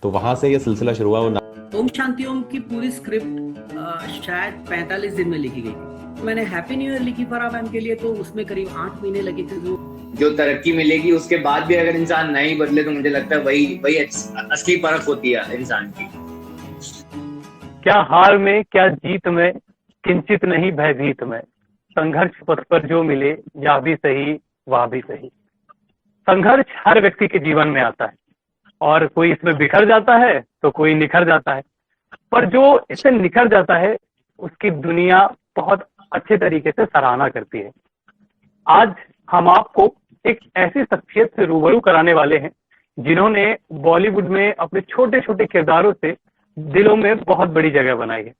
तो वहाँ से ये सिलसिला शुरू हुआ। ओम शांति ओम की पूरी स्क्रिप्ट शायद 45 दिन में लिखी गई थी। मैंने हैप्पी न्यू ईयर लिखी फराह मैम के लिए, तो उसमें करीब 8 महीने लगे थे। जो तरक्की मिलेगी उसके बाद भी अगर इंसान नहीं बदले तो मुझे लगता है वही असली परख होती है इंसान की। क्या हार में क्या जीत में, किंचित नहीं भयभीत में, संघर्ष पथ पर जो मिले या भी सही वह भी सही। संघर्ष हर व्यक्ति के जीवन में आता है और कोई इसमें बिखर जाता है तो कोई निखर जाता है, पर जो इससे निखर जाता है उसकी दुनिया बहुत अच्छे तरीके से सराहना करती है। आज हम आपको एक ऐसी शख्सियत से रूबरू कराने वाले हैं जिन्होंने बॉलीवुड में अपने छोटे छोटे किरदारों से दिलों में बहुत बड़ी जगह बनाई है।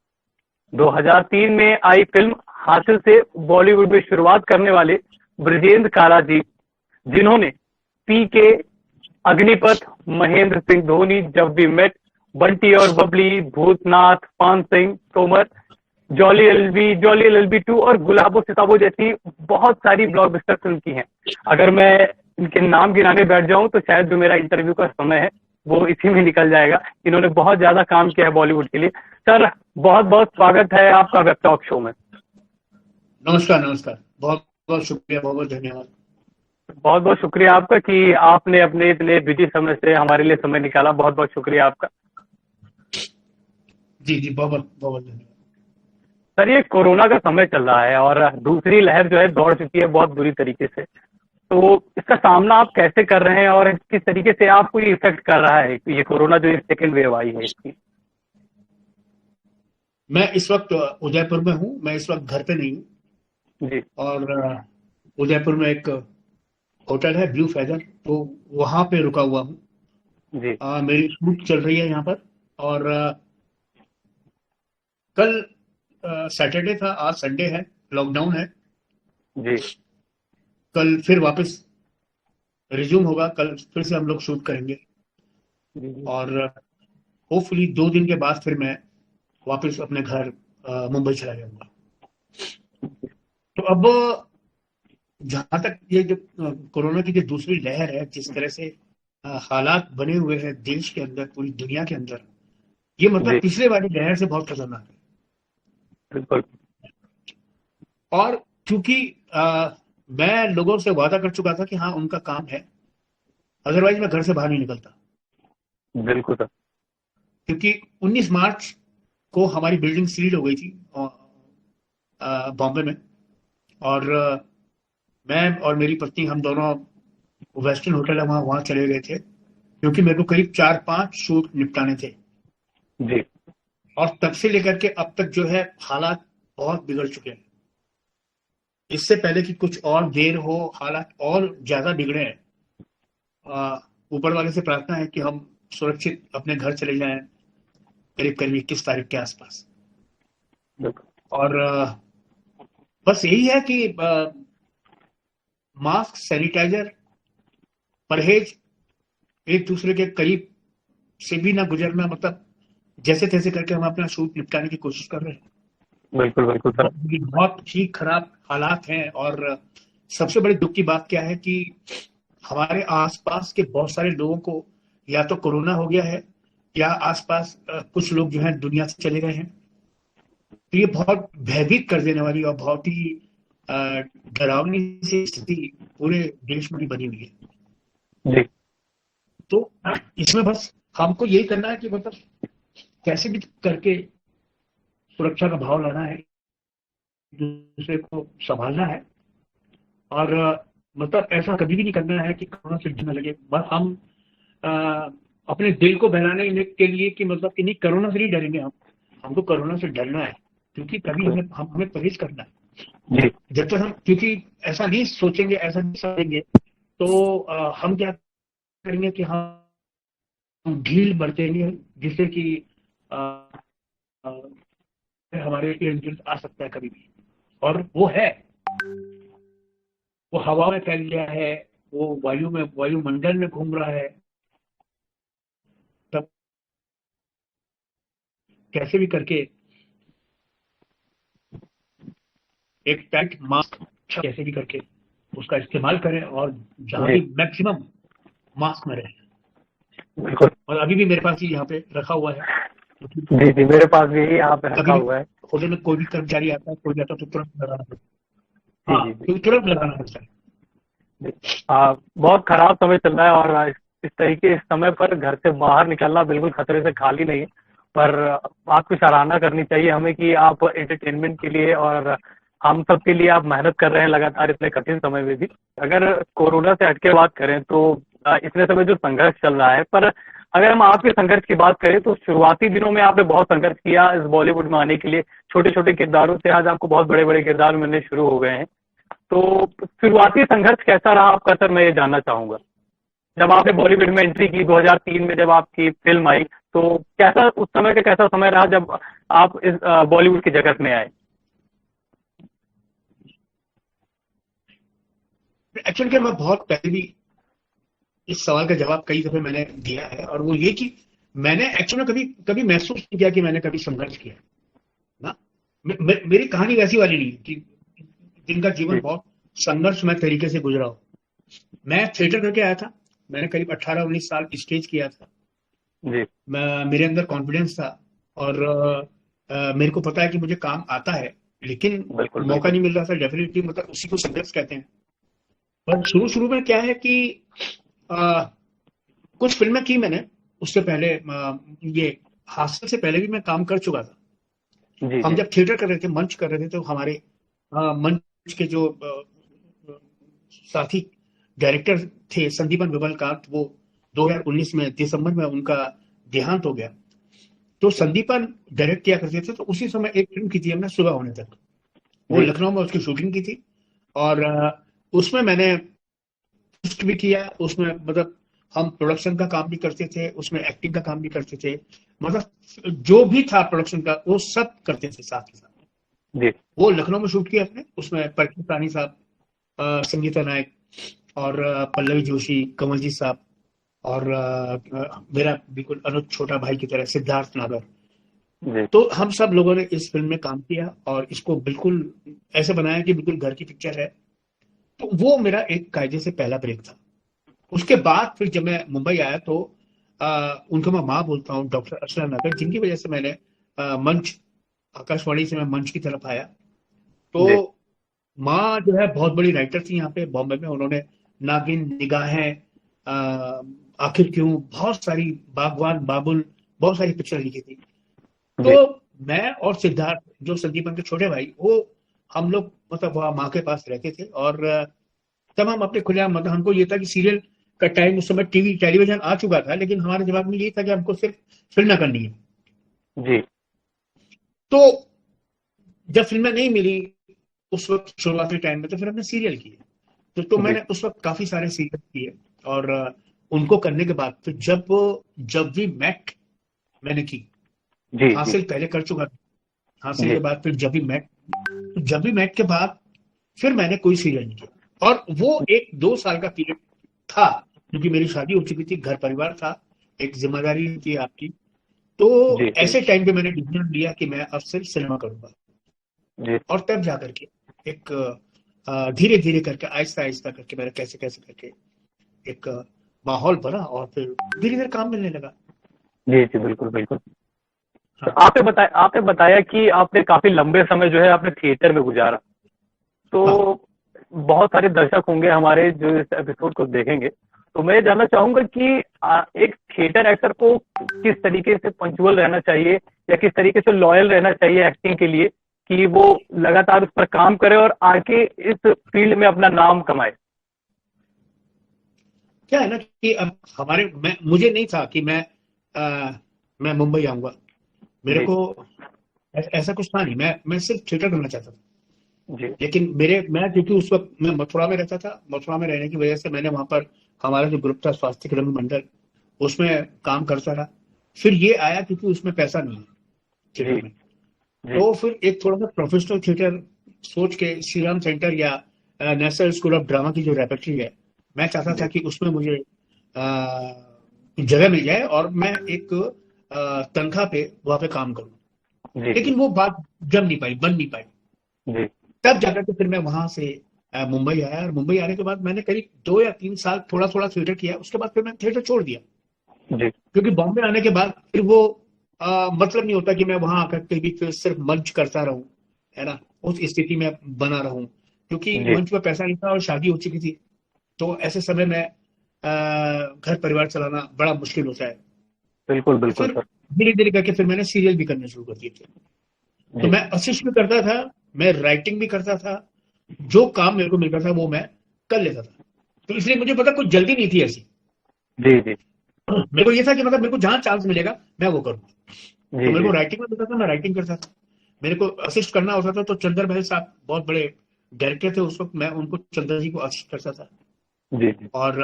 2003 में आई फिल्म हासिल से बॉलीवुड में शुरुआत करने वाले ब्रजेंद्र कारा जी, जिन्होंने पीके, अग्निपथ, महेंद्र सिंह धोनी, जब वी मेट, बंटी और बबली, भूतनाथ, पान सिंह तोमर, जॉली एलएलबी 2 और गुलाबो सिताबो जैसी बहुत सारी ब्लॉकबस्टर फिल्म की हैं। अगर मैं इनके नाम गिनाने बैठ जाऊं तो शायद जो मेरा इंटरव्यू का समय है वो इसी में निकल जाएगा। इन्होंने बहुत ज्यादा काम किया है बॉलीवुड के लिए। सर, बहुत बहुत स्वागत है आपका वेब टॉक शो में। नमस्कार। बहुत बहुत शुक्रिया, बहुत बहुत धन्यवाद। बहुत बहुत शुक्रिया आपका कि आपने अपने इतने बिजी समय से हमारे लिए समय निकाला। बहुत बहुत शुक्रिया आपका। जी, बहुत बहुत धन्यवाद। सर, ये कोरोना का समय चल रहा है और दूसरी लहर जो है दौड़ चुकी है बहुत बुरी तरीके से, तो इसका सामना आप कैसे कर रहे हैं और किस तरीके से आपको ये इफेक्ट कर रहा है ये कोरोना जो सेकेंड वेव आई है इसकी? मैं इस वक्त उदयपुर में हूँ। मैं इस वक्त घर पे नहीं हूँ जी। और उदयपुर में एक होटल है ब्लू फेदर, तो वहां पे रुका हुआ हूँ जी। मेरी शूट चल रही है यहाँ पर। और कल सैटरडे था, आज संडे है, लॉकडाउन है जी। कल फिर वापस रिज्यूम होगा। कल फिर से हम लोग शूट करेंगे और होपफुली 2 दिन के बाद फिर मैं वापस अपने घर मुंबई चला जाऊंगा। तो अब जहां तक ये जो कोरोना की जो दूसरी लहर है, जिस तरह से हालात बने हुए हैं देश के अंदर, पूरी दुनिया के अंदर, ये मतलब पिछले वाली लहर से बहुत खतरनाक है। बिल्कुल। और क्योंकि मैं लोगों से वादा कर चुका था कि हाँ उनका काम है, अदरवाइज मैं घर से बाहर नहीं निकलता। बिल्कुल सर। क्योंकि 19 मार्च को हमारी बिल्डिंग सील हो गई थी बॉम्बे में, और मैं और मेरी पत्नी, हम दोनों वेस्टर्न होटल है वहां चले गए थे, क्योंकि मेरे को करीब 4-5 शूट निपटाने थे जी। और तब से लेकर के अब तक जो है हालात बहुत बिगड़ चुके हैं। इससे पहले कि कुछ और देर हो, हालात और ज्यादा बिगड़े हैं। ऊपर वाले से प्रार्थना है कि हम सुरक्षित अपने घर चले जाएं करीब करीब 21 तारीख के आसपास। और बस यही है कि मास्क, सैनिटाइजर, परहेज, एक दूसरे के करीब से भी ना गुजरना, मतलब जैसे तैसे करके हम अपना शूट निपटाने की कोशिश कर रहे हैं। बिल्कुल बिल्कुल सर। बहुत ही खराब हालात हैं। और सबसे बड़ी दुख की बात क्या है कि हमारे आसपास के बहुत सारे लोगों को या तो कोरोना हो गया है या आसपास कुछ लोग जो हैं दुनिया से चले गए हैं। तो ये बहुत भयभीत कर देने वाली और बहुत ही डरावनी सी स्थिति पूरे देश में भी बनी हुई है। जी। तो इसमें बस हमको यही करना है कि मतलब कैसे भी करके सुरक्षा का भाव लाना है, दूसरे को संभालना है, और मतलब ऐसा कभी भी नहीं करना है कि कोरोना से डरने लगे। बस हम अपने दिल को बहलाने के लिए कि मतलब कि नहीं, कोरोना से नहीं डरेंगे हमको कोरोना से डरना है, क्योंकि कभी हमें परहेज करना है। जी। जब तक हम, क्योंकि ऐसा नहीं सोचेंगे, ऐसा नहीं समझेंगे, तो हम क्या करेंगे कि हम ढील बरतेंगे, जिससे कि हमारे इर्द गिर्द आ सकता है कभी भी। और वो है, वो हवा में फैल गया है, वो वायुमंडल में घूम रहा है। तब कैसे भी करके एक टाइट मास्क कैसे भी करके उसका इस्तेमाल करें और जहां भी मैक्सिमम मास्क में रहे। बिल्कुल। और अभी भी मेरे पास ही यहाँ पे रखा हुआ है, क्योंकि जी जी, मेरे पास भी यहाँ पे कभी रखा भी हुआ है। होटल में कोई भी कर्मचारी आता है, कोई आता है, तो तुरंत लगाना पड़ता जी है। हाँ, जी जी। क्योंकि तुरंत लगाना पड़ता है। बहुत खराब समय चल रहा है और इस तरीके इस समय पर घर से बाहर निकलना बिल्कुल खतरे से खाली नहीं है। पर आपकी सराहना करनी चाहिए हमें कि आप एंटरटेनमेंट के लिए और हम सब के लिए आप मेहनत कर रहे हैं लगातार इतने कठिन समय में भी। अगर कोरोना से हटके बात करें तो इतने समय जो संघर्ष चल रहा है, पर अगर हम आपके संघर्ष की बात करें तो शुरुआती दिनों में आपने बहुत संघर्ष किया इस बॉलीवुड में आने के लिए। छोटे छोटे किरदारों से आज आपको बहुत बड़े बड़े किरदार मिलने शुरू हो गए हैं। तो शुरुआती संघर्ष कैसा रहा आपका सर, मैं ये जानना चाहूंगा। जब आपने बॉलीवुड में एंट्री की 2003 में, जब आपकी फिल्म आई, तो कैसा उस समय का कैसा समय रहा जब आप इस बॉलीवुड की जगत में आए? एक्चुअली क्या, मैं बहुत पहले भी इस सवाल का जवाब कई दफे मैंने दिया है, और वो ये कि मैंने एक्चुअली कभी कभी महसूस नहीं किया कि मैंने कभी संघर्ष किया ना। मेरी कहानी वैसी वाली नहीं है कि जिनका जीवन बहुत संघर्षमय तरीके से गुजरा हो। मैं थिएटर करके आया था, मैंने करीब 18-19 साल स्टेज किया था। जी मेरे अंदर कॉन्फिडेंस था, और मेरे को पता है कि मुझे काम आता है, लेकिन बिल्कुल मौका नहीं मिल रहा था। डेफिनेटली मतलब उसी को संघर्ष कहते हैं। पर शुरू शुरू में क्या है कि कुछ फिल्में की मैंने, उससे पहले ये हास्य से पहले भी मैं काम कर चुका था। जी हम जी जब थिएटर कर रहे थे, मंच कर रहे थे, तो हमारे मंच के जो साथी डायरेक्टर थे संदीपन विमलकांत, वो 2019 में दिसंबर में उनका देहांत हो गया। तो संदीपन डायरेक्ट किया करते थे, तो उसी समय एक फिल्म की थी हमने, सुबह होने तक। वो जी लखनऊ में उसकी शूटिंग की थी, और उसमें मैंने होस्ट भी किया। उसमें मतलब हम प्रोडक्शन का काम भी करते थे, उसमें एक्टिंग का काम भी करते थे, मतलब जो भी था प्रोडक्शन का वो सब करते थे साथ ही साथ। जी वो लखनऊ में शूट किया अपने, उसमें परखी प्राणी साहब, संगीता नायक, और पल्लवी जोशी, कमलजीत साहब, और मेरा बिल्कुल अनुज छोटा भाई की तरह सिद्धार्थ नागर। जी तो हम सब लोगों ने इस फिल्म में काम किया, और इसको बिल्कुल ऐसे बनाया कि बिल्कुल घर की पिक्चर है। तो वो मेरा एक कायदे से पहला ब्रेक था। उसके बाद फिर जब मैं मुंबई आया, तो उनको मैं माँ बोलता हूँ, डॉक्टर अर्चना नगर, जिनकी वजह से मैंने मंच, आकाशवाणी से मैं मंच की तरफ आया। तो जी माँ जो है बहुत बड़ी राइटर थी यहाँ पे बॉम्बे में। उन्होंने नागिन, निगाहें, आखिर क्यों, बहुत सारी, बागवान, बाबुल, बहुत सारी पिक्चर लिखी थी। जी तो मैं और सिद्धार्थ, जो संदीपन के छोटे भाई, वो हम लोग मतलब वहाँ माँ के पास रहते थे। और तब हम अपने खुलेआम, मतलब हमको ये था कि सीरियल का टाइम, उस समय टीवी टेलीविजन आ चुका था, लेकिन हमारे दिमाग में ये था कि हमको सिर्फ फिल्में करनी है। जी तो जब फिल्में नहीं मिली उस वक्त शुरुआती टाइम में, तो फिर हमने सीरियल किए। तो जी मैंने उस वक्त काफी सारे सीरियल किए, और उनको करने के बाद फिर जब वी मेट मैंने की। जी जी हासिल पहले कर चुका था, हासिल जी के बाद फिर जब भी मैट के बाद फिर मैंने कोई सीरियल नहीं किया। और वो 1-2 साल का पीरियड था, क्योंकि मेरी शादी हो चुकी थी, घर परिवार था, एक जिम्मेदारी थी आपकी। तो जी ऐसे टाइम पे मैंने डिसीजन लिया कि मैं अब सिर्फ सिनेमा करूंगा। जी और तब जाकर के एक धीरे धीरे करके, आहिस्ता आहिस्ता करके, मैंने कैसे कैसे करके एक माहौल बना, और फिर धीरे धीरे काम मिलने लगा। जी जी बिल्कुल बिल्कुल। तो हाँ आपने बताया कि आपने काफी लंबे समय जो है आपने थिएटर में गुजारा। तो हाँ। बहुत सारे दर्शक होंगे हमारे जो इस एपिसोड को देखेंगे, तो मैं ये जानना चाहूंगा कि एक थिएटर एक्टर को किस तरीके से पंक्चुअल रहना चाहिए या किस तरीके से लॉयल रहना चाहिए एक्टिंग के लिए कि वो लगातार उस पर काम करे और आके इस फील्ड में अपना नाम कमाए। क्या है ना कि अब मुझे नहीं था कि मैं मुंबई आऊंगा। मेरे जी को ऐसा कुछ था नहीं। मैं सिर्फ थिएटर करना चाहता था। जी लेकिन मैं क्योंकि उस वक्त मैं मथुरा में रहता था, मथुरा में रहने की वजह से मैंने वहां पर हमारा जो ग्रुप था स्वास्थ्य क्रम मंडल, उसमें काम करता रहा। फिर ये आया क्योंकि उसमें पैसा नहीं है जी थिएटर में। जी तो फिर एक थोड़ा सा प्रोफेशनल थिएटर सोच के श्री राम सेंटर या नेशनल स्कूल ऑफ ड्रामा की जो रेपेटरी है, मैं चाहता था जी कि उसमें मुझे जगह मिल जाए और मैं एक तनख्वाह पे वहां पे काम करूं। जी लेकिन वो बात जम नहीं पाई, बन नहीं पाई। जी तब जाकर के फिर मैं वहां से मुंबई आया, और मुंबई आने के बाद मैंने करीब 2 या 3 साल थोड़ा थोड़ा थिएटर किया। उसके बाद फिर मैंने थिएटर छोड़ दिया। जी क्योंकि बॉम्बे आने के बाद फिर वो मतलब नहीं होता कि मैं वहां आकर के भी फिर सिर्फ मंच करता रहूं, है ना, उस स्थिति में बना रहूं, क्योंकि जी मंच पर पैसा नहीं था और शादी हो चुकी थी। तो ऐसे समय में घर परिवार चलाना बड़ा मुश्किल होता है। बिल्कुल तो बिल्कुल फिर सर। धीरे धीरे करके फिर मैंने सीरियल भी करने शुरू कर दिए थे। तो जी मैं असिस्ट भी करता था, मैं राइटिंग भी करता था, जो काम मेरे को मिलता था वो मैं कर लेता था। तो इसलिए मुझे पता कुछ जल्दी नहीं थी ऐसी। जी जी मेरे को ये था कि मतलब मेरे को जहां चांस मिलेगा मैं वो करूंगा। तो जी मेरे जी को राइटिंग में मिलता था, मैं राइटिंग करता था। मेरे को असिस्ट करना होता था तो चंदर भाई साहब बहुत बड़े डायरेक्टर थे उस वक्त, मैं उनको चंदर जी को असिस्ट करता था। जी जी और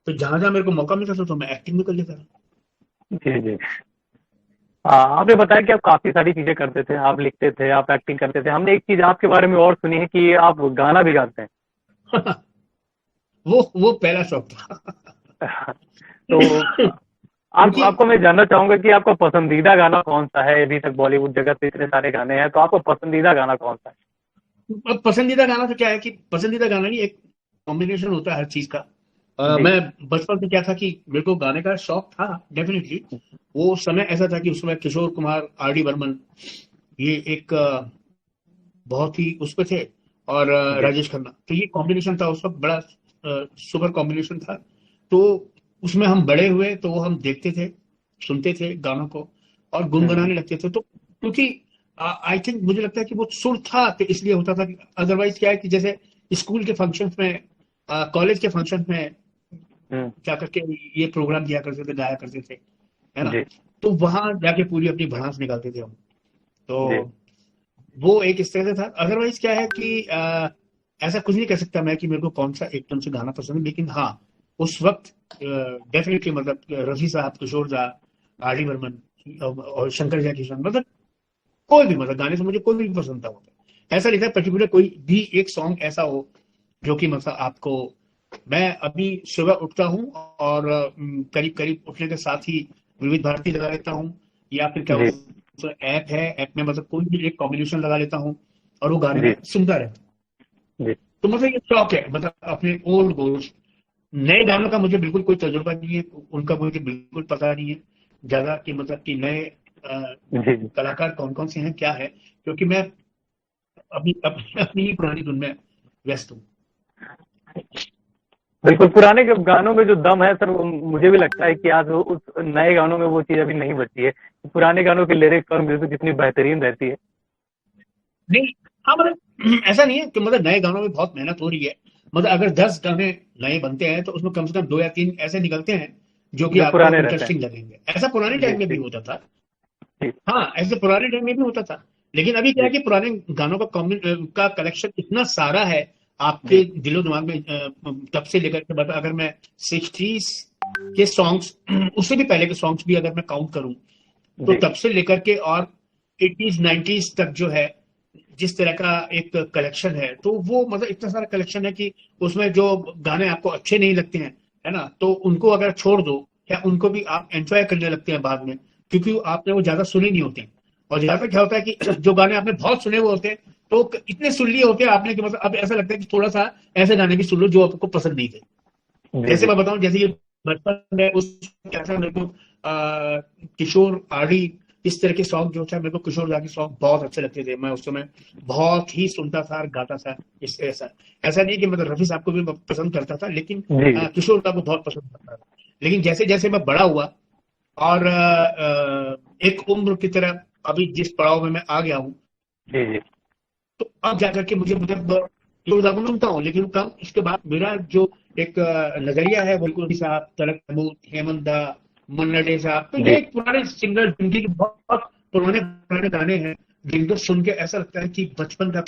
तो जहां जहां मेरे को मौका मिलता था तो मैं एक्टिंग भी कर लेता था। जी जी। आपने बताया कि आप काफी सारी चीजें करते थे, आप लिखते थे, आप एक्टिंग करते थे। हमने एक चीज आपके बारे में और सुनी है कि आप गाना भी गाते वो पहला शौक था। हैं। तो आप क्योंकि आपको मैं जानना चाहूंगा कि आपका पसंदीदा गाना कौन सा है? अभी तक बॉलीवुड जगत में इतने सारे गाने हैं, तो आपका पसंदीदा गाना कौन सा अब पसंदीदा गाना तो क्या है कि पसंदीदा गाना नहीं, एक कॉम्बिनेशन होता है हर चीज का। है? जी मैं बचपन से क्या था कि मेरे को गाने का शौक था डेफिनेटली। वो समय ऐसा था कि उसमें किशोर कुमार, आर डी बर्मन, ये एक बहुत ही उस पे थे, और जी राजेश खन्ना, तो ये कॉम्बिनेशन था उस वक्त, बड़ा सुपर कॉम्बिनेशन था। तो उसमें हम बड़े हुए, तो वो हम देखते थे, सुनते थे गानों को और हम्म, गुनगुनाने लगते थे। तो क्योंकि आई थिंक मुझे लगता है कि वो सुर था तो इसलिए होता था। अदरवाइज क्या है कि जैसे स्कूल के फंक्शंस में, कॉलेज के फंक्शन में हम्म, जा करके ये प्रोग्राम दिया करते थे, गाया करते थे, है ना। जी तो वहां जाके पूरी अपनी भड़ास निकालते थे हम। तो जी वो एक इस तरह से था। अदरवाइज क्या है कि ऐसा कुछ नहीं कह सकता मैं कि मेरे को कौन सा एकदम से गाना पसंद है, लेकिन हाँ, उस वक्त डेफिनेटली मतलब रफी साहब, किशोर दा, आर डी बर्मन और शंकर जयकिशन, मतलब कोई भी, मतलब गाने से मुझे कोई भी पसंद था। ऐसा नहीं था पर्टिकुलर कोई भी एक सॉन्ग ऐसा हो जो कि मतलब आपको। मैं अभी सुबह उठता हूँ और करीब करीब उठने के साथ ही विविध भारती लगा लेता हूँ, या फिर क्या जी वो ऐप है, ऐप में मतलब कोई भी एक कॉम्बिनेशन लगा लेता हूँ और वो गाने जी में सुनता रहता हूँ। जी तो मतलब ये शौक है, मतलब अपने ओल्ड गोल्ड। नए गानों का मुझे बिल्कुल कोई तजुर्बा नहीं है, उनका मुझे बिल्कुल पता नहीं है ज्यादा कि मतलब कि नए जी जी। कलाकार कौन कौन से हैं, क्या है, क्योंकि मैं अभी अपनी ही पुरानी धुन में व्यस्त हूँ। बिल्कुल, पुराने के गानों में जो दम है सर, वो मुझे भी लगता है कि आज वो उस नए गानों में वो चीज अभी नहीं बची है। पुराने गानों की लिरिक्स और म्यूजिक कितनी बेहतरीन रहती है। नहीं, हाँ मतलब ऐसा नहीं है कि मतलब नए गानों में बहुत मेहनत हो रही है। मतलब अगर 10 गाने नए बनते हैं तो उसमें कम से कम 2 या 3 ऐसे निकलते हैं जो कि जो आपको पुराने रहते हैं। इंटरेस्टिंग लगेंगे। ऐसा पुराने जी टाइम में भी जी होता था। जी हाँ, ऐसे पुराने टाइम में भी होता था। लेकिन अभी क्या जी है कि पुराने गानों का का कलेक्शन इतना सारा है जी आपके दिलो दिमाग में, तब से लेकर के मतलब अगर मैं 60s के सॉन्ग्स, उससे भी पहले के सॉन्ग्स भी अगर मैं काउंट करूं, तो जी तब से लेकर के और 80s 90s तक जो है, जिस तरह का एक कलेक्शन है, तो वो मतलब इतना सारा कलेक्शन है कि उसमें जो गाने आपको अच्छे नहीं लगते हैं, है ना, तो उनको अगर छोड़ दो या उनको भी आप एंजॉय करने लगते हैं बाद में, क्योंकि आपने वो ज्यादा सुने नहीं होते हैं। और ज्यादा क्या होता है कि जो गाने आपने बहुत सुने हुए होते हैं, तो इतने सुन लिए होते हैं आपने कि मतलब अब ऐसा लगता है कि थोड़ा सा ऐसे गाने भी सुन लो जो आपको पसंद नहीं थे। जी जैसे जी मैं बताऊं, जैसे ये बचपन में उस क्या था मेरे को, किशोर आड़ी, इस तरह के सॉन्ग जो था, मेरे को किशोर दा के सॉन्ग बहुत अच्छे लगते थे। मैं उस समय बहुत ही सुनता था और गाता था। इस ऐसा ऐसा नहीं कि मतलब रफी साहब को भी मैं पसंद करता था, लेकिन जी जी किशोर दा को बहुत पसंद करता था। लेकिन जैसे जैसे मैं बड़ा हुआ और एक उम्र की तरह अभी जिस पड़ाव में मैं आ गया हूँ, जी जी तो अब जाकर के मुझे मतलब योगदान सुनता हूँ, लेकिन कम इसके बाद मेरा जो एक नजरिया है, बिल्कुल रफी साहब, तलक महमूद, हेमंत दा, मन्ना डे साहब, तो जी ये एक पुराने सिंगर जिनके बहुत पुराने पुराने गाने हैं, जिनको सुन के ऐसा लगता है कि बचपन का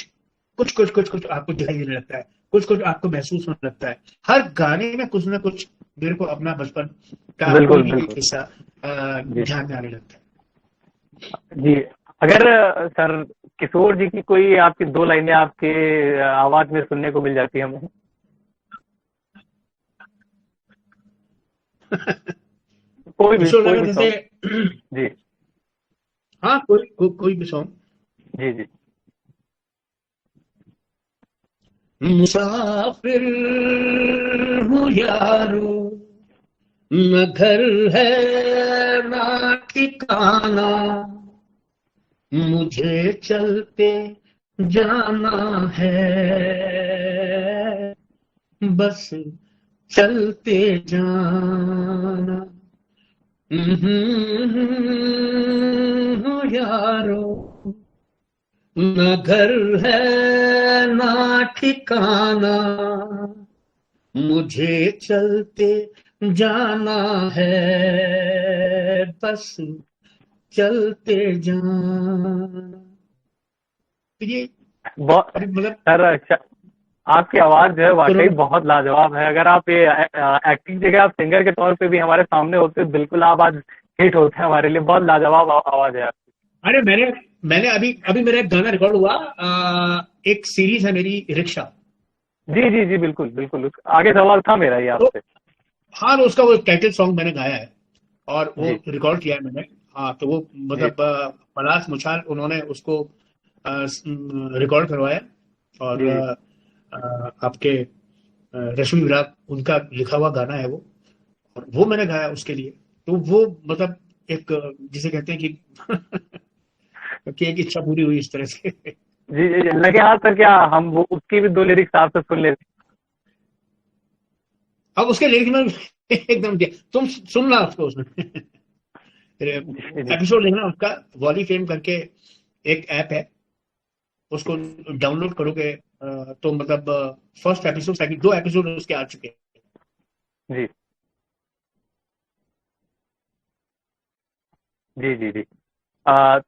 कुछ कुछ कुछ कुछ आपको दिखाई देने लगता है, कुछ कुछ आपको महसूस होने लगता है। हर गाने में कुछ ना कुछ मेरे को अपना बचपन का कोई बिल्कुल भी एक बिल्कुल हिस्सा जी ध्यान में आने लगता है। जी। अगर सर किशोर जी की कोई आपकी दो लाइनें आपके आवाज में सुनने को मिल जाती है हमें। किशोर दा कोई का भी जैसे सॉन्ग। जी हाँ, कोई भी सॉन्ग। जी जी मुसाफिर हूँ यारो, न घर है ना ठिकाना, मुझे चलते जाना है, बस चलते जाना। यारो, न घर है ना ठिकाना, मुझे चलते जाना है, बस चलते जाना। तो ये बहुत मतलब सर अच्छा, आपकी आवाज जो है वाकई कोरोना बहुत लाजवाब है। अगर आप ये एक्टिंग जगह आप सिंगर के तौर पे भी हमारे सामने होते तो बिल्कुल आप आज हिट होते हैं हमारे लिए। बहुत लाजवाब आवाज है आपकी। अरे मैंने मैंने अभी अभी मेरा एक गाना रिकॉर्ड हुआ, एक सीरीज है मेरी, रिक्शा। जी जी जी, बिल्कुल बिल्कुल, आगे सवाल था मेरा ये तो आपसे। हाँ, तो उसका वो टाइटल सॉन्ग मैंने गाया है और वो जी रिकॉर्ड किया है मैंने। हाँ, तो वो जी मतलब पलाश मुछाल उन्होंने उसको रिकॉर्ड करवाया, और जी आपके रश्मि विराग उनका लिखा हुआ गाना है वो, और वो मैंने गाया उसके लिए। तो वो मतलब एक जिसे कहते हैं कि एक इच्छा पूरी हुई इस तरह से। जी जी जी, लगे हाथ सर, क्या हम वो उसकी भी दो लिरिक्स आपसे सुन लेते? अब उसके लिरिक्स में एकदम दिया, तुम सुनना उसको उसमें। जी जी एपिसोड देखना उसका, वॉली फेम करके एक ऐप है, उसको डाउनलोड करोगे तो मतलब फर्स्ट एपिसोड सेकंड, 2 एपिसोड उसके आ चुके हैं। जी जी जी जी।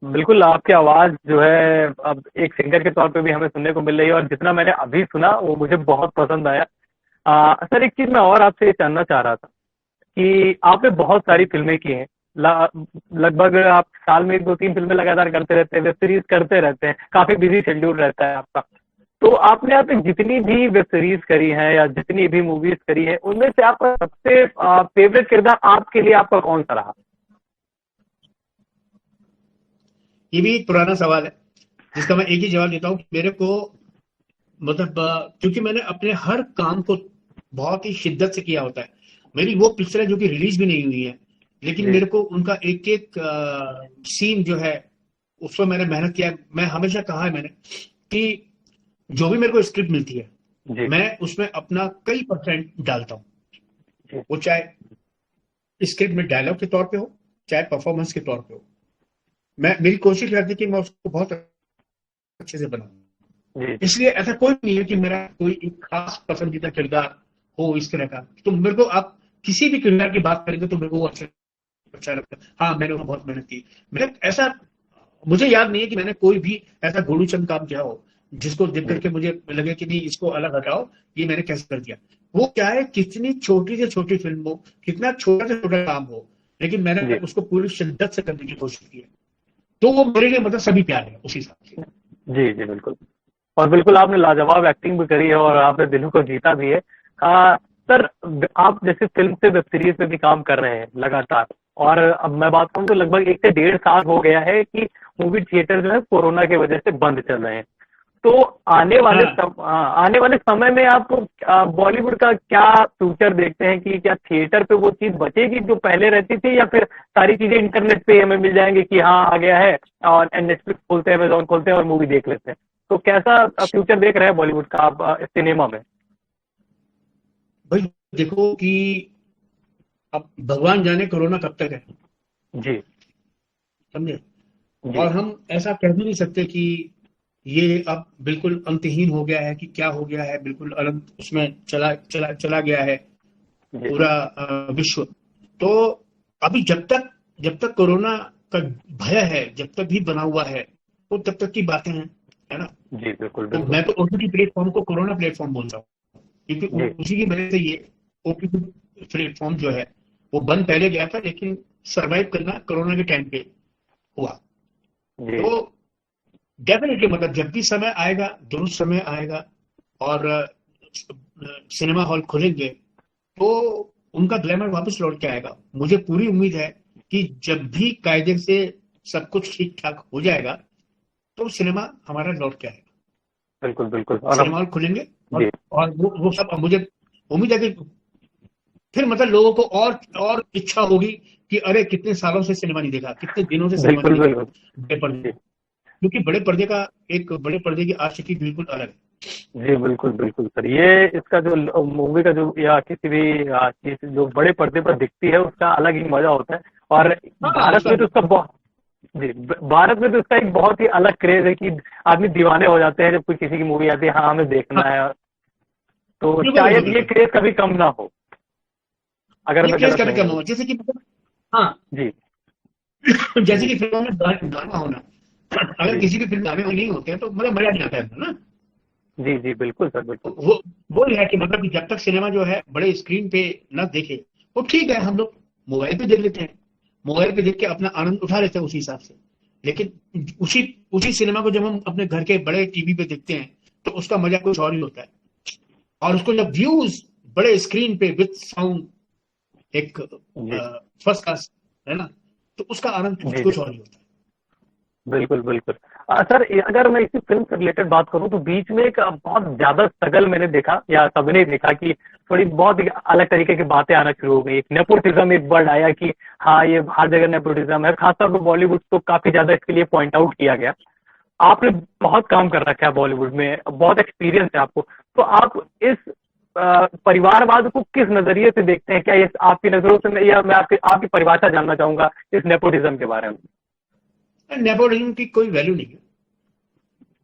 बिल्कुल आपकी आवाज जो है अब एक सिंगर के तौर पे भी हमें सुनने को मिल रही है, और जितना मैंने अभी सुना वो मुझे बहुत पसंद आया। सर एक चीज मैं और आपसे ये जानना चाह रहा था कि आपने बहुत सारी फिल्में की हैं। लगभग आप साल में 1 2 3 फिल्में लगातार करते रहते हैं, वेब सीरीज करते रहते हैं, काफी बिजी शेड्यूल रहता है आपका। तो आपने आप जितनी भी वेब सीरीज करी है या जितनी भी मूवीज करी है, उनमें से आपका सबसे फेवरेट किरदार आपके लिए आपका कौन सा रहा? ये भी एक पुराना सवाल है जिसका मैं एक ही जवाब देता हूँ कि मेरे को मतलब क्योंकि मैंने अपने हर काम को बहुत ही शिद्दत से किया होता है। मेरी वो पिक्चरें जो कि रिलीज भी नहीं हुई है, लेकिन जी मेरे को उनका एक एक सीन जो है उस पर मैंने मेहनत किया है। मैं हमेशा कहा है मैंने कि जो भी मेरे को स्क्रिप्ट मिलती है, जी मैं उसमें अपना कई परसेंट डालता हूँ। जी वो चाहे स्क्रिप्ट में डायलॉग के तौर पे हो, चाहे परफॉर्मेंस के तौर पे हो, मैं मेरी कोशिश रहती है कि मैं उसको बहुत अच्छे से बनाऊं। जी इसलिए ऐसा कोई नहीं है कि मेरा कोई एक खास पसंदीदा किरदार हो इस तरह का। तो मेरे को आप किसी भी किरदार की बात करेंगे तो मेरे को वो अच्छा लगता है। हाँ, मैंने वो बहुत मेहनत की। मैंने ऐसा, मुझे याद नहीं है कि मैंने कोई भी ऐसा घोड़ूचंद काम किया हो जिसको देख जी करके मुझे लगे कि नहीं इसको अलग हटाओ, ये मैंने कैसे कर दिया। वो क्या है, कितनी छोटी से छोटी फिल्म हो, कितना छोटा से छोटा काम हो, लेकिन मैंने जी उसको पूरी शिद्दत से करने की कोशिश की है। तो वो मेरे लिए मतलब सभी प्यार है उस हिसाब से। जी जी बिल्कुल। और बिल्कुल आपने लाजवाब एक्टिंग भी करी है और आपने दिलों को जीता भी है। सर आप जैसे फिल्म से वेब सीरीज पे भी काम कर रहे हैं लगातार, और अब मैं बात करूँ तो लगभग 1 से 1.5 साल हो गया है कि मूवी थिएटर जो है कोरोना की वजह से बंद चल रहे हैं। तो हाँ, आने वाले समय में आप बॉलीवुड का क्या फ्यूचर देखते हैं कि क्या थिएटर पे वो चीज बचेगी जो पहले रहती थी, या फिर सारी चीजें इंटरनेट पे हमें मिल जाएंगी कि हाँ आ गया है और नेटफ्लिक्स खोलते हैं, अमेजोन खोलते हैं और मूवी देख लेते हैं? तो कैसा फ्यूचर देख रहे हैं बॉलीवुड का आप सिनेमा में? भाई देखो कि अब भगवान जाने कोरोना कब तक है, जी समझे। जी और हम ऐसा कह भी नहीं सकते कि ये अब बिल्कुल अंतहीन हो गया है कि क्या हो गया है, बिल्कुल अलग उसमें चला चला चला गया है जी पूरा विश्व। तो अभी जब तक कोरोना का भय है, जब तक भी बना हुआ है, तो तब तक की बातें हैं, है ना। जी बिल्कुल तो बिल्कुल। मैं तो ओटीटी प्लेटफॉर्म को कोरोना प्लेटफॉर्म बोलता हूँ, क्योंकि जी उसी की वजह से ये ओटीटी प्लेटफॉर्म जो है वो बंद पहले गया था, लेकिन सरवाइव करना कोरोना के टाइम पे हुआ। जी तो डेफिनेटली मतलब जब भी समय आएगा, दुरुस्त समय आएगा और सिनेमा हॉल खुलेंगे, तो उनका ग्लैमर वापस लौट के आएगा। मुझे पूरी उम्मीद है कि जब भी कायदे से सब कुछ ठीक ठाक हो जाएगा, तो सिनेमा हमारा लौट के आएगा, बिल्कुल बिल्कुल। और सिनेमा हॉल खुलेंगे, जी और वो सब। मुझे उम्मीद है कि फिर मतलब लोगों को और इच्छा होगी कि अरे कितने सालों से सिनेमा नहीं देखा, कितने दिनों से सिनेमा बिल्कुल नहीं देखा बिल्कुल। बड़े पर्दे, क्योंकि बड़े पर्दे की आशिकी बिल्कुल अलग है। जी बिल्कुल बिल्कुल सर, ये इसका जो मूवी का जो या किसी भी चीज जो बड़े पर्दे पर दिखती है उसका अलग ही मजा होता है। और हाँ भारत उसका में तो उसका बहुत, जी भारत में तो इसका एक बहुत ही अलग क्रेज है कि आदमी दीवाने हो जाते हैं जब कोई किसी की मूवी आती है, हाँ हमें देखना हाँ है। तो बिल्कुल शायद बिल्कुल ये बिल्कुल। क्रेज कभी कम ना हो, अगर ये मैं केस गलत कभी नहीं कम हूँ। हो, जैसे कि मतलब हाँ जी जैसे जी कि फिल्मों में गाना होना, अगर जी किसी भी फिल्म में गाने नहीं होते हैं तो मतलब मजा नहीं आता है ना। जी जी बिल्कुल सर बिल्कुल। वो वो है कि मतलब कि जब तक सिनेमा जो है बड़े स्क्रीन पे ना देखे, वो ठीक है, हम लोग मोबाइल पे देख लेते हैं, मोबाइल पे देख के अपना आनंद उठा लेते हैं उसी हिसाब से। लेकिन उसी उसी सिनेमा को जब हम अपने घर के बड़े टीवी पे देखते हैं तो उसका मजा कुछ और ही होता है। और उसको जब व्यूज बड़े स्क्रीन पे विद साउंड, एक जी फर्स्ट क्लास, है ना, तो उसका आनंद कुछ जी जी कुछ और ही होता है। बिल्कुल बिल्कुल। सर अगर मैं इसी फिल्म से रिलेटेड बात करूं तो बीच में एक बहुत ज्यादा स्ट्रगल मैंने देखा या सबने देखा कि थोड़ी बहुत ही अलग तरीके की बातें आना शुरू हो गई। एक नेपोटिज्म एक वर्ड आया कि हाँ ये हर जगह नेपोटिज्म है, खासतौर पर बॉलीवुड तो काफी ज्यादा इसके लिए पॉइंट आउट किया गया। आपने बहुत काम कर रखा है बॉलीवुड में, बहुत एक्सपीरियंस है आपको, तो आप इस परिवारवाद को किस नजरिए से देखते हैं? क्या ये आपकी नजरों से, या मैं आपकी परिभाषा जानना चाहूंगा इस नेपोटिज्म के बारे में। नेपोटिज्म की कोई वैल्यू नहीं है।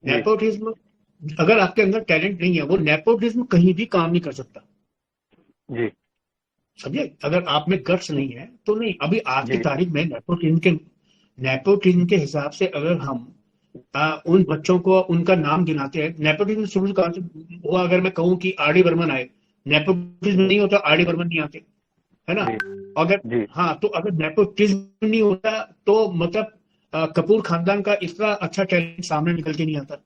जी नेपोटिज्म, अगर आपके अंदर टैलेंट नहीं है, वो नेपोटिज्म कहीं भी काम नहीं कर सकता। जी समझे, अगर आप में गट्स नहीं है तो नहीं। अभी आज की जी तारीख में नेपोटिज्म के हिसाब से अगर हम उन बच्चों को उनका नाम गिनाते हैं, नेपोटिज्म शुरू कहाँ से हुआ? अगर मैं कहूँ कि आर डी बर्मन आए, नेपोटिज्म नहीं होता आर डी बर्मन नहीं आते, है ना। जी अगर जी हाँ, तो अगर नेपोटिज्म नहीं होता तो मतलब कपूर खानदान का इतना अच्छा टैलेंट सामने निकल के नहीं आता। ठीक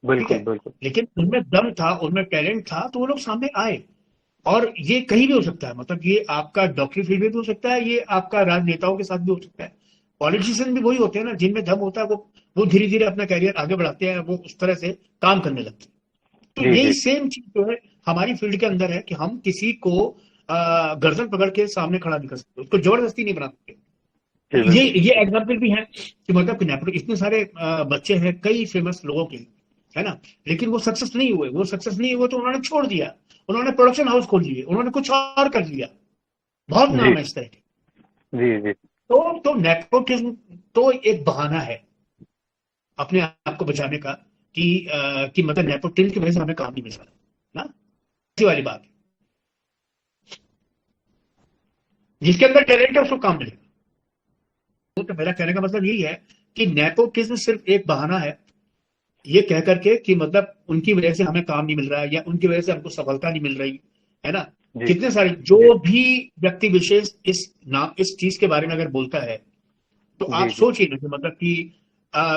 बिल्कुल है, बिल्कुल। लेकिन उनमें दम था, उनमें टैलेंट था, तो वो लोग सामने आए। और ये कहीं भी हो सकता है, मतलब ये आपका डॉक्टरी फील्ड में भी हो सकता है, ये आपका राजनेताओं के साथ भी हो सकता है। पॉलिटिशियन भी वही होते हैं ना, जिनमें दम होता है, वो धीरे धीरे अपना कैरियर आगे बढ़ाते हैं, वो उस तरह से काम करने लगते हैं। तो जी यही जी सेम चीज जो है हमारी फील्ड के अंदर है कि हम किसी को गर्दन पकड़ के सामने खड़ा नहीं कर सकते, उसको जबरदस्ती नहीं बना सकते। जी ये बिल्कुल। ये एग्जाम्पल भी है कि मतलब कि इतने सारे बच्चे हैं कई फेमस लोगों के, है ना, लेकिन वो सक्सेस नहीं हुए। वो सक्सेस नहीं हुए तो उन्होंने छोड़ दिया, उन्होंने प्रोडक्शन हाउस खोल लिए, उन्होंने कुछ और कर लिया। बहुत जी नाम है इस तरह के। जी जी तो नेपोटिज्म तो एक बहाना है अपने आप को बचाने का कि मतलब नेपोटिज्म की वजह से हमें काम नहीं मिल रहा ना, इसी वाली बात है। जिसके अंदर टैलेंट है उसको काम मिलेगा। तो मेरा कहने का मतलब यही है कि नेपोटिज्म सिर्फ एक बहाना है, ये कह करके कि मतलब उनकी वजह से हमें काम नहीं मिल रहा है या उनकी वजह से हमको सफलता नहीं मिल रही, है ना। जी कितने सारे जी जो भी व्यक्ति विशेष इस चीज के बारे में अगर बोलता है, तो आप जी जी सोचिए ना कि मतलब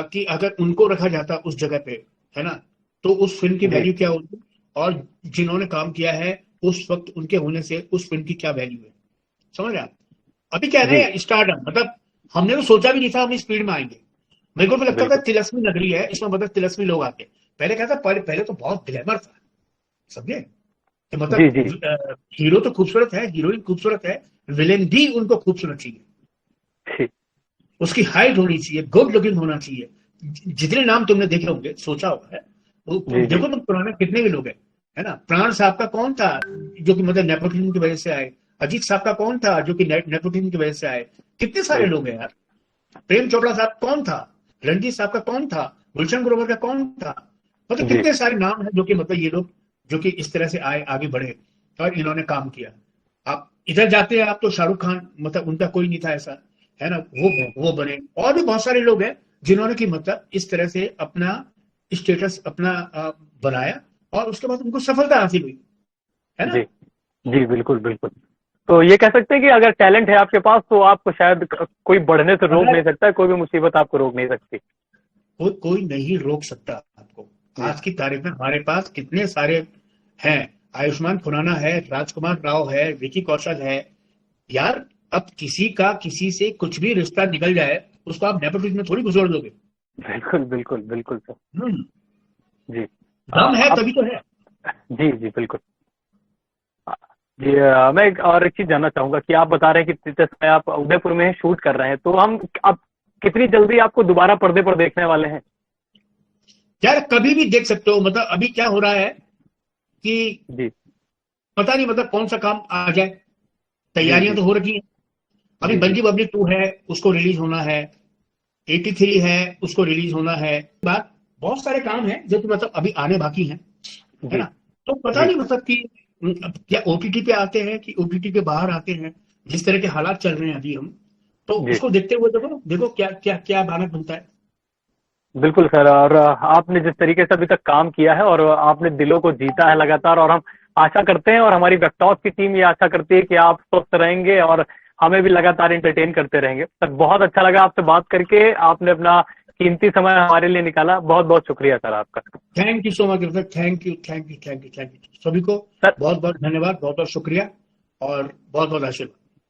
कि अगर उनको रखा जाता उस जगह पे, है ना, तो उस फिल्म की जी वैल्यू क्या होती, और जिन्होंने काम किया है उस वक्त उनके होने से उस फिल्म की क्या वैल्यू है। समझ रहे आप? अभी कह रहे जी हैं स्टार्टअप, मतलब हमने तो सोचा भी नहीं था हम इस फील्ड में आएंगे। मेरे को तो लगता था बिल्कुल। तिलस्मी नगरी है, इसमें मतलब तिलस्मी लोग आते हैं। पहले क्या था, पहले तो बहुत ग्लैमर था, समझे, कि जी मतलब जी हीरो तो खूबसूरत है, हीरोइन खूबसूरत है, विलेन भी उनको खूबसूरत चाहिए, जी उसकी हाइट होनी चाहिए, गुड लुकिंग होना चाहिए। जितने नाम तुमने देखे होंगे, सोचा होगा है, वो जी जी देखो तुम पुराने कितने भी लोग हैं, है ना। प्राण साहब का कौन था जो कि मतलब नेपोटिज्म की वजह से आए? अजीत साहब का कौन था जो कि नेपोटिज्म की वजह से आए? कितने सारे बिल्कुल लोग हैं यार। प्रेम चोपड़ा साहब कौन था? रणजीत साहब का कौन था? गुलशन ग्रोवर का कौन था? मतलब जी कितने सारे नाम हैं जो कि मतलब ये लोग जो कि इस तरह से आए, आगे बढ़े और इन्होंने काम किया। आप इधर जाते हैं आप तो शाहरुख खान, मतलब उनका कोई नहीं था ऐसा, है ना, वो बने। और भी बहुत सारे लोग हैं जिन्होंने कि मतलब इस तरह से अपना स्टेटस अपना बनाया और उसके बाद उनको सफलता हासिल हुई, है ना। जी जी बिल्कुल बिल्कुल। तो ये कह सकते हैं कि अगर टैलेंट है आपके पास तो आपको शायद कोई बढ़ने से रोक अगर नहीं सकता, कोई भी मुसीबत आपको रोक नहीं सकती। कोई नहीं रोक सकता आपको। जी आज की तारीख में हमारे पास कितने सारे हैं, आयुष्मान खुराना है, राजकुमार राव है, विकी कौशल है यार। अब किसी का किसी से कुछ भी रिश्ता निकल जाए, उसको आप नेपोटिज्म में थोड़ी घुसोड़ दोगे। बिल्कुल बिल्कुल बिल्कुल सर। हम्म, जी दम है आप तभी तो है। जी जी बिल्कुल। जी मैं एक और एक चीज जानना चाहूंगा कि आप बता रहे हैं कि जिस समय आप उदयपुर में शूट कर रहे हैं, तो हम अब कितनी जल्दी आपको दोबारा पर्दे पर देखने वाले हैं? यार कभी भी देख सकते हो, मतलब अभी क्या हो रहा है कि जी पता नहीं मतलब कौन सा काम आ जाए। तैयारियां तो हो रखी हैं। अभी जी, जी। बंदी बबली 2 है, उसको रिलीज होना है। 83 है, उसको रिलीज होना है। बात बहुत सारे काम हैं जो कि मतलब अभी आने बाकी हैं, है जी ना। तो पता जी नहीं मतलब कि अब क्या ओटीटी पे आते हैं कि ओटीटी के बाहर आते हैं। जिस तरह के हालात चल रहे हैं अभी हम, तो जी उसको देखते हुए देखो देखो क्या क्या क्या मानक बनता है। बिल्कुल सर। और आपने जिस तरीके से अभी तक काम किया है और आपने दिलों को जीता है लगातार, और हम आशा करते हैं और हमारी वेक्टॉस की टीम ये आशा करती है कि आप स्वस्थ रहेंगे और हमें भी लगातार एंटरटेन करते रहेंगे। सर बहुत अच्छा लगा आपसे बात करके, आपने अपना कीमती समय हमारे लिए निकाला, बहुत बहुत शुक्रिया सर आपका। Thank you so much, thank you thank you thank you thank you सभी को। सर बहुत बहुत धन्यवाद, बहुत बहुत शुक्रिया और बहुत बहुत आशीर्वाद।